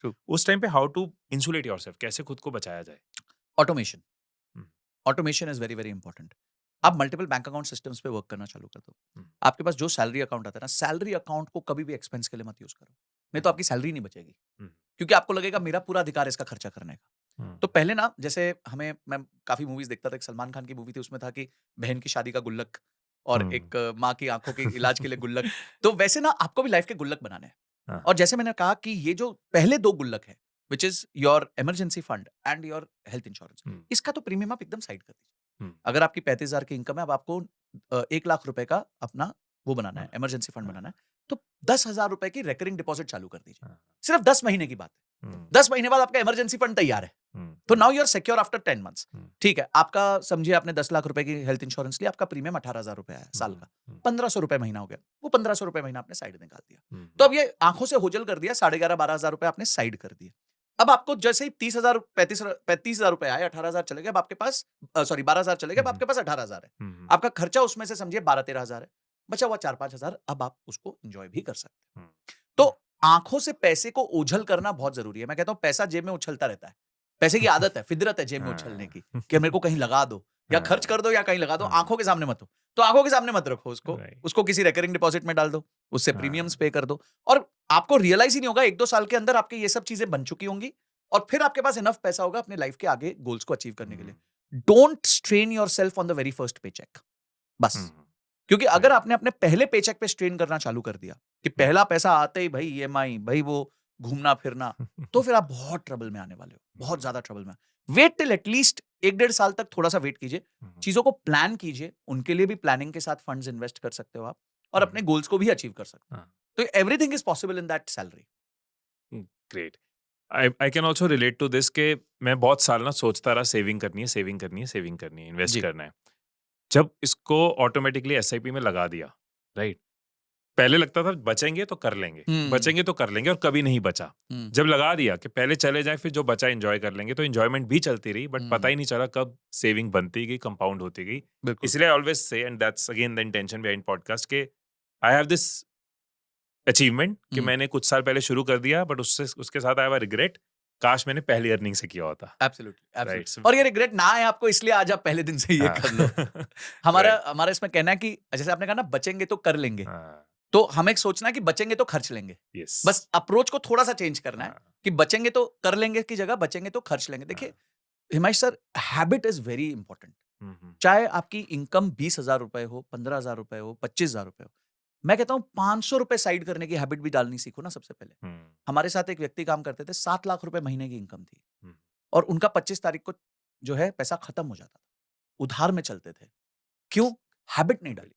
True. उस time पे how to insulate yourself, कैसे खुद को बचाया जाए? Automation. Hmm, automation is very very important. आप मल्टीपल बैंक अकाउंट सिस्टम्स पे वर्क करना चालू कर दो। हम्म, आपके पास जो सैलरी अकाउंट आता है ना, सैलरी अकाउंट को कभी भी एक्सपेंस के लिए मत यूज करो, नहीं तो हम्म, आपकी सैलरी नहीं बचेगी। हम्म, क्योंकि आपको लगेगा मेरा पूरा अधिकार है इसका खर्चा करने का। हम्म, तो पहले ना, जैसे मैं काफी मूवीज देखता था, एक सलमान खान की मूवी थी, उसमें था कि बहन की शादी का गुल्लक और हम्म, एक माँ की आंखों के इलाज के लिए गुल्लक। तो वैसे ना आपको भी लाइफ के गुल्लक बनाने हैं। हाँ, और जैसे मैंने कहा कि ये जो पहले दो गुल्लक है, which is your emergency fund and your health insurance, hmm, इसका तो प्रीमियम आप एकदम साइड कर दीजिए। हम्म, अगर आपकी 35,000 की इनकम है, अब आपको 1 लाख रुपए का अपना वो बनाना है, हाँ, इमरजेंसी फंड हाँ, बनाना है, तो 10,000 रुपए की रेकरिंग डिपॉजिट चालू कर दीजिए। हाँ, सिर्फ 10 महीने की बात है। हम्म, 10 महीने बाद आपका इमरजेंसी फंड तैयार है। हम्म, तो now you are secure after 10 months. Hmm, ठीक है, आपका समझिए आपने 10 लाख रुपए की हेल्थ इंश्योरेंस लिया, आपका प्रीमियम 18,000 रुपए आया साल हम्म, का। हम्म, 1,500 रुपए महीना हो गया। वो 1,500 रुपए महीना आपने साइड निकाल दिया। तो हम्म, अब ये आंखों से होजल कर दिया, 11,500-12,000 रुपए आपने साइड कर दिए। अब आपको जैसे ही 30,000 35,000 रुपए आए, 18,000 चले गए, अब आपके पास सॉरी 12,000 चले गए, अब हम्म, आपके पास 18,000 है। हम्म, आपका खर्चा उसमें से समझिए 12-13,000 है। बचा हुआ 4-5,000, अब आप उसको एन्जॉय भी कर सकते हैं। हम्म, तो आंखों से पैसे को ओझल करना बहुत जरूरी है। मैं कहता हूं पैसा जेब में उछलता रहता है। पैसे की आदत है, फितरत है जेब में उछलने हाँ, की, कि मेरे को कहीं लगा दो या खर्च हाँ, कर दो या कहीं लगा दो, हाँ, आंखों के सामने मत हो। तो आंखों के सामने मत रखो उसको, राइट, उसको किसी रिकरिंग डिपॉजिट में डाल दो, उससे प्रीमियम्स हाँ, पे कर दो, और आपको रियलाइज ही नहीं होगा, 1-2 साल के अंदर आपके ये सब चीजें बन चुकी होंगी, और फिर आपके पास इनफ पैसा होगा अपने लाइफ के आगे गोल्स को अचीव करने के लिए। Hmm, don't strain yourself on the very first pay cheque, बस। हम्म, क्योंकि अगर राइट, आपने अपने पहले पेचेक पे स्ट्रेन करना चालू कर दिया कि हम्म, पहला पैसा आते ही भाई ईएमआई, भाई वो घूमना फिरना, तो फिर आप बहुत ट्रबल में आने वाले हो, बहुत हम्म, ज्यादा ट्रबल में। वेट टिल एटलीस्ट 1-1.5 साल तक थोड़ा सा वेट कीजिए, हम्म, चीजों को प्लान कीजिए, उनके लिए भी प्लानिंग के साथ फंड्स इन्वेस्ट कर सकते हो आप, और अपने हम्म, गोल्स को भी अचीव कर सकते हो। हाँ, तो everything is possible in that salary. Great. I can also relate to this के मैं बहुत साल ना सोचता रहा सेविंग करनी है, सेविंग करनी है, सेविंग करनी है, इन्वेस्ट जी। करना है। जब इसको ऑटोमेटिकली एसआईपी में लगा दिया, राइट? पहले लगता था बचेंगे तो कर लेंगे, हम्म। बचेंगे तो कर लेंगे, और कभी नहीं बचा। हम्म। जब लगा दिया कि पहले चले जाएँ फिर जो बचा एन्जॉय कर लेंगे, तो एन्जॉयमेंट भी चलती रही, बट पता हम्म। ही नहीं चला कब सेविंग बनती गई, कंपाउंड होती गई। बिल्कुल। इसलिए I always say, and that's again the intention behind podcast, के आई हैव दिस अचीवमेंट कि हम्म। मैंने कुछ साल पहले शुरू कर दिया, बट उससे उसके साथ आई हैव अ रिग्रेट, काश मैंने पहली अर्निंग से किया होता। Absolutely, right, absolutely. सो और ये रिग्रेट ना आए आपको, इसलिए आज आप पहले दिन से ये हाँ। कर लो। हमारा राइट, हमारा इसमें कहना है कि जैसे आपने कहा ना, बचेंगे तो कर लेंगे। हाँ, तो हमें एक सोचना है कि बचेंगे तो खर्च लेंगे। यस, बस अप्रोच को थोड़ा-सा चेंज करना है हाँ, कि बचेंगे तो कर लेंगे की जगह बचेंगे तो खर्च लेंगे। हाँ, देखिए, Himanshu sir, habit is very important. हुँ, हुँ, चाहे आपकी इनकम 20,000 रुपए हो, 15,000 रुपए हो, 25,000 रुपए हो। मैं कहता हूँ 500 रुपए साइड करने की हैबिट भी डालनी सीखो ना सबसे पहले। हुँ, हमारे साथ एक व्यक्ति काम करते थे, 7 लाख रुपए महीने की इनकम थी, हुँ, और उनका 25 तारीख को जो है पैसा खत्म हो जाता था। उधार में चलते थे। क्यों? हैबिट नहीं डाली।